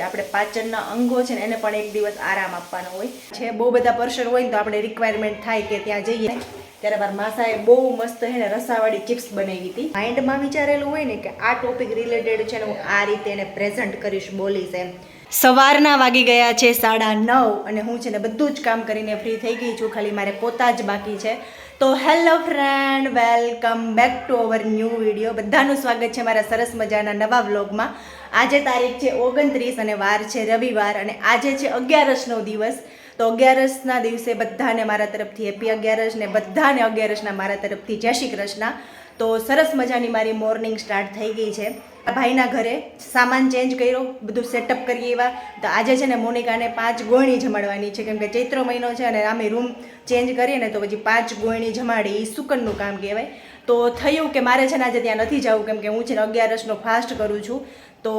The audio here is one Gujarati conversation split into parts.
આપણે પાચનના અંગો છે ને એને પણ એક દિવસ આરામ આપવાનો હોય છે. બહુ બધા પર્સન હોય ને તો આપણે રિક્વાયરમેન્ટ થાય કે ત્યાં જઈએ ત્યારે મારા માસાએ બહુ મસ્ત છે ને રસાવાળી ચિપ્સ બનાવી હતી. માઇન્ડમાં વિચારેલું હોય ને કે આ ટોપિક રિલેટેડ છે ને હું આ રીતે એને પ્રેઝન્ટ કરીશ, બોલીશ એમ. સવારના વાગી ગયા છે 9:30 અને હું છે ને બધું જ કામ કરીને ફ્રી થઈ ગઈ છું. ખાલી મારે પોતા જ બાકી છે. તો hello friend, welcome back to our new video. બધાનું સ્વાગત છે મારા સરસ મજાના નવા વ્લોગમાં. આજે તારીખ છે 29 અને વાર છે રવિવાર અને આજે છે 11નો દિવસ. તો 11ના દિવસે બધાને મારા તરફથી હેપી 11 ને બધાને 11ના મારા તરફથી જય શ્રી કૃષ્ણ. તો સરસ મજાની મારી મોર્નિંગ સ્ટાર્ટ થઈ ગઈ છે. ભાઈના ઘરે સામાન ચેન્જ કર્યો, બધું સેટઅપ કરીએ એવા. તો આજે છે ને મોનિકાને 5 ગોળણી જમાડવાની છે કેમ કે ચૈત્ર મહિનો છે અને આમે રૂમ ચેન્જ કરીએ ને તો પછી 5 ગોળણી જમાડી એ સુકનનું કામ કહેવાય. તો થયું કે મારે છે ને આજે ત્યાં નથી જવું કેમ કે હું છે ને 11નો ફાસ્ટ કરું છું. તો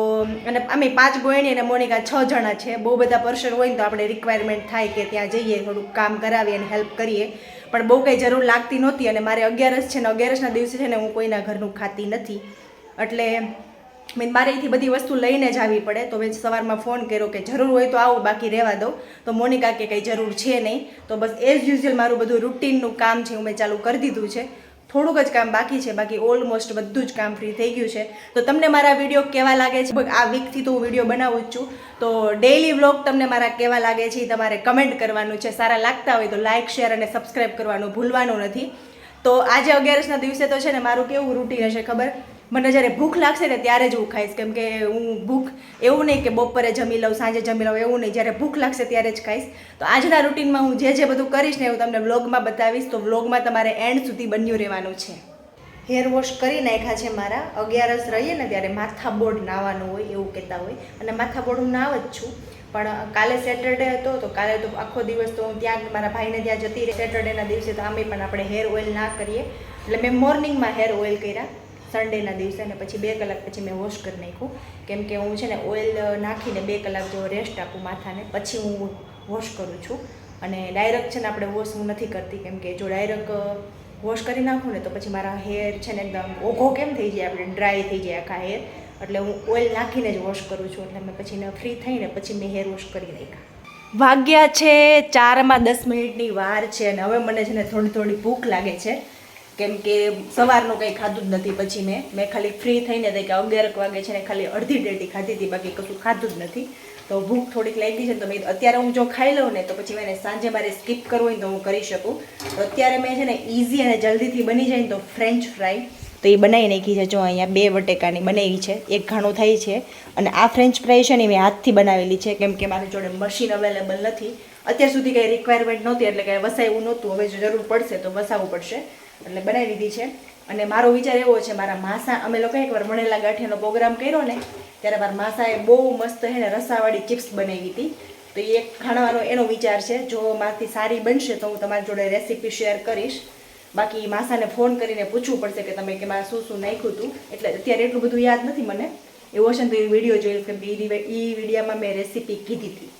અને અમે 5 ગોળણી અને મોનિકા 6 જણા છે. બહુ બધા પર્સન હોય ને તો આપણે રિક્વાયરમેન્ટ થાય કે ત્યાં જઈએ, થોડુંક કામ કરાવીએ અને હેલ્પ કરીએ. પણ બહુ કંઈ જરૂર લાગતી નહોતી અને મારે 11 છે ને 11ના દિવસે છે ને હું કોઈના ઘરનું ખાતી નથી. એટલે મારે અહીંથી બધી વસ્તુ લઈને જ આવી પડે. તો મેં સવારમાં ફોન કર્યો કે જરૂર હોય તો આવો, બાકી રહેવા દો. તો મોનિકા કે કંઈ જરૂર છે નહીં. તો બસ એઝ યુઝ્યુઅલ મારું બધું રૂટીનનું કામ છે હું મેં ચાલુ કરી દીધું છે. થોડુંક જ કામ બાકી છે, બાકી ઓલમોસ્ટ બધું જ કામ ફ્રી થઈ ગયું છે. તો તમને મારા વિડીયો કેવા લાગે છે? આ વીકથી તો હું વિડીયો બનાવું જ છું. તો ડેઈલી વ્લોગ તમને મારા કેવા લાગે છે એ તમારે કમેન્ટ કરવાનું છે. સારા લાગતા હોય તો લાઇક, શેર અને સબસ્ક્રાઈબ કરવાનું ભૂલવાનું નથી. તો આજે 11ના દિવસે તો છે ને મારું કેવું રૂટીન હશે ખબર? મને જ્યારે ભૂખ લાગશે ને ત્યારે જ હું ખાઈશ. કેમ કે હું ભૂખ એવું નહીં કે બપોરે જમી લઉં, સાંજે જમી લઉં, એવું નહીં. જ્યારે ભૂખ લાગશે ત્યારે જ ખાઈશ. તો આજના રૂટીનમાં હું જે બધું કરીશ ને એવું તમને વ્લોગમાં બતાવીશ. તો વ્લોગમાં તમારે એન્ડ સુધી બન્યું રહેવાનું છે. હેર વોશ કરી નાખ્યા છે મારા. 11 રહીએ ને ત્યારે માથાબોર્ડ નાહવાનું હોય એવું કહેતા હોય અને માથાબોર્ડ હું નાવ જ છું. પણ કાલે સેટરડે હતો તો કાલે તો આખો દિવસ તો હું ત્યાં મારા ભાઈને ત્યાં જતી રહી. સેટરડેના દિવસે તો આમે પણ આપણે હેર ઓઇલ ના કરીએ એટલે મેં મોર્નિંગમાં હેર ઓઇલ કર્યા સન્ડેના દિવસે અને પછી 2 કલાક પછી મેં વોશ કરી નાખ્યું. કેમ કે હું છે ને ઓઇલ નાખીને 2 કલાક જેવો રેસ્ટ આપું માથાને, પછી હું વોશ કરું છું. અને ડાયરેક્ટ છે ને આપણે વોશ હું નથી કરતી કેમ કે જો ડાયરેક્ટ વોશ કરી નાખું ને તો પછી મારા હેર છે ને એકદમ ઓઘો કેમ થઈ જાય, આપણે ડ્રાય થઈ જાય આખા હેર. એટલે હું ઓઇલ નાખીને જ વોશ કરું છું. એટલે મેં પછી ફ્રી થઈને પછી મેં હેર વોશ કરી નાખ્યા. વાગ્યા છે 4:10 વાર છે અને હવે મને છે ને થોડી ભૂખ લાગે છે કેમ કે સવારનું કંઈ ખાધું જ નથી. પછી મેં ખાલી ફ્રી થઈને કે 11 વાગે છે ને ખાલી અડધી ડેટી ખાધી હતી, બાકી કશું ખાધું જ નથી. તો ભૂખ થોડીક લાગી છે તો મેં અત્યારે હું જો ખાઈ લઉં ને તો પછી મેં સાંજે મારે સ્કીપ કરવું હોય તો હું કરી શકું. તો અત્યારે મેં છે ને ઇઝી અને જલ્દીથી બની જાય ને તો ફ્રેન્ચ ફ્રાય તો એ બનાવી નાખી છે. જો અહીંયા 2 બટેકાની બનાવી છે, એક ઘાણું થાય છે. અને આ ફ્રેન્ચ ફ્રાય છે ને મેં હાથથી બનાવેલી છે કેમ કે મારી જોડે મશીન અવેલેબલ નથી. અત્યાર સુધી કંઈ રિક્વાયરમેન્ટ નહોતી એટલે કંઈ વસાવ્યું નહોતું. હવે જો જરૂર પડશે તો વસાવવું પડશે એટલે બનાવી દીધી છે. અને મારો વિચાર એવો છે, મારા માસા અમે લોકો એકવાર વણેલા ગાંઠિયાનો પ્રોગ્રામ કર્યો ને ત્યારે મારા માસાએ બહુ મસ્ત છે ને રસાવાળી ચિપ્સ બનાવી હતી. તો એ એક ખાણવાનો એનો વિચાર છે. જો મારાથી સારી બનશે તો હું તમારી જોડે રેસીપી શેર કરીશ. બાકી માસાને ફોન કરીને પૂછવું પડશે કે તમે કે મારે શું નાખ્યું હતું. એટલે અત્યારે એટલું બધું યાદ નથી મને. એવું હશે ને તો એ વિડીયો જોઈ કેમ કે એ વિડીયોમાં મેં રેસીપી કીધી હતી.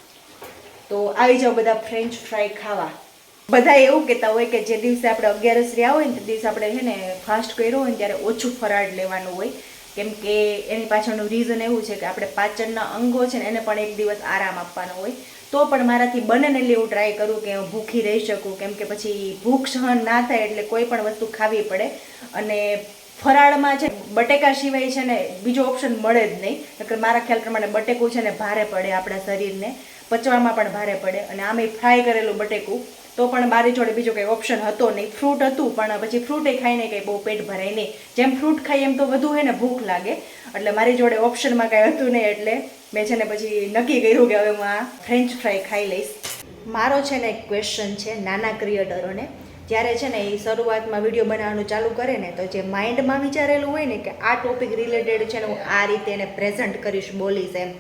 તો આવી જાઓ બધા ફ્રેન્ચ ફ્રાય ખાવા. બધા એવું કહેતા હોય કે જે દિવસે આપણે 11 રહ્યા હોય ને તે દિવસે આપણે છે ને ફાસ્ટ કર્યો હોય ને ત્યારે ઓછું ફરાળ લેવાનું હોય. કેમ કે એની પાછળનું રીઝન એવું છે કે આપણે પાચનના અંગો છે ને એને પણ એક દિવસ આરામ આપવાનો હોય. તો પણ મારાથી બને ને એવું ટ્રાય કરું કે હું ભૂખી રહી શકું કેમ કે પછી ભૂખ સહન ના થાય એટલે કોઈ પણ વસ્તુ ખાવી પડે. અને ફરાળમાં છે બટેકા સિવાય છે ને બીજો ઓપ્શન મળે જ નહીં. નકર મારા ખ્યાલ પ્રમાણે બટેકું છે ને ભારે પડે આપણા શરીરને, પચવામાં પણ ભારે પડે. અને આમે ફ્રાય કરેલું બટેકું તો પણ મારી જોડે બીજો કંઈ ઓપ્શન હતો નહીં. ફ્રૂટ હતું પણ પછી ફ્રૂટે ખાઈને કંઈ બહુ પેટ ભરાય નહીં. જેમ ફ્રૂટ ખાઈ એમ તો વધુ હે ને ભૂખ લાગે. એટલે મારી જોડે ઓપ્શનમાં કાંઈ હતું નહીં એટલે મેં છે ને પછી નક્કી કર્યું કે હવે હું આ ફ્રેન્ચ ફ્રાય ખાઈ લઈશ. મારો છે ને એક ક્વેશ્ચન છે નાના ક્રિએટરોને. જ્યારે છે ને એ શરૂઆતમાં વિડીયો બનાવવાનું ચાલુ કરે ને તો જે માઇન્ડમાં વિચારેલું હોય ને કે આ ટોપિક રિલેટેડ છે ને હું આ રીતે એને પ્રેઝન્ટ કરીશ, બોલીશ એમ.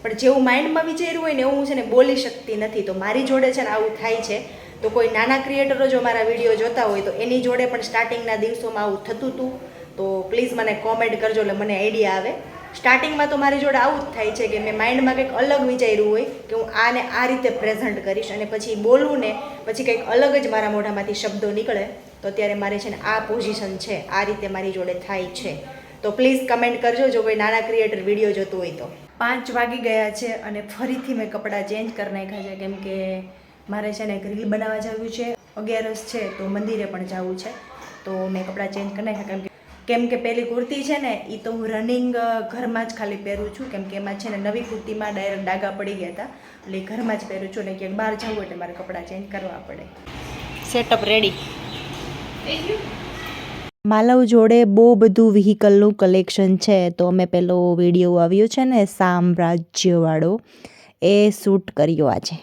પણ જેવું માઇન્ડમાં વિચાર્યું હોય ને એવું હું છે ને બોલી શકતી નથી. તો મારી જોડે છે ને આવું થાય છે. તો કોઈ નાના ક્રિએટરો જો મારા વિડીયો જોતા હોય તો એની જોડે પણ સ્ટાર્ટિંગના દિવસોમાં આવું થતું હતું તો પ્લીઝ મને કોમેન્ટ કરજો એટલે મને આઈડિયા આવે. સ્ટાર્ટિંગમાં તો મારી જોડે આવું જ થાય છે કે મેં માઇન્ડમાં કંઈક અલગ વિચાર્યું હોય કે હું આને આ રીતે પ્રેઝન્ટ કરીશ અને પછી બોલું ને પછી કંઈક અલગ જ મારા મોઢામાંથી શબ્દો નીકળે. તો અત્યારે મારે છે ને આ પોઝિશન છે, આ રીતે મારી જોડે થાય છે. તો પ્લીઝ કમેન્ટ કરજો જો કોઈ નાના ક્રિએટર વિડીયો જોતું હોય તો. 5 વાગી ગયા છે અને ફરીથી મેં કપડાં ચેન્જ કરી નાખ્યા છે કેમ કે મારે છે ને એક રીલ બનાવવા જવું છે, 11 છે તો મંદિરે પણ જવું છે, તો મેં કપડાં ચેન્જ કરી નાખ્યા કેમ કે પેલી કુર્તી છે ને એ તો હું રનિંગ ઘરમાં જ ખાલી પહેરું છું કેમ કે એમાં છે ને નવી કુર્તીમાં ડાયરેક્ટ ડાઘા પડી ગયા હતા એટલે ઘરમાં જ પહેરું છું ને ક્યાંક બહાર જવું એટલે મારે કપડાં ચેન્જ કરવા પડે. Setup ready. માલવ જોડે બહુ બધું વ્હીકલનું કલેક્શન છે તો અમે પેલો વિડીયો આવ્યો છે ને સામ્રાજ્યવાળો એ શૂટ કર્યો આજે.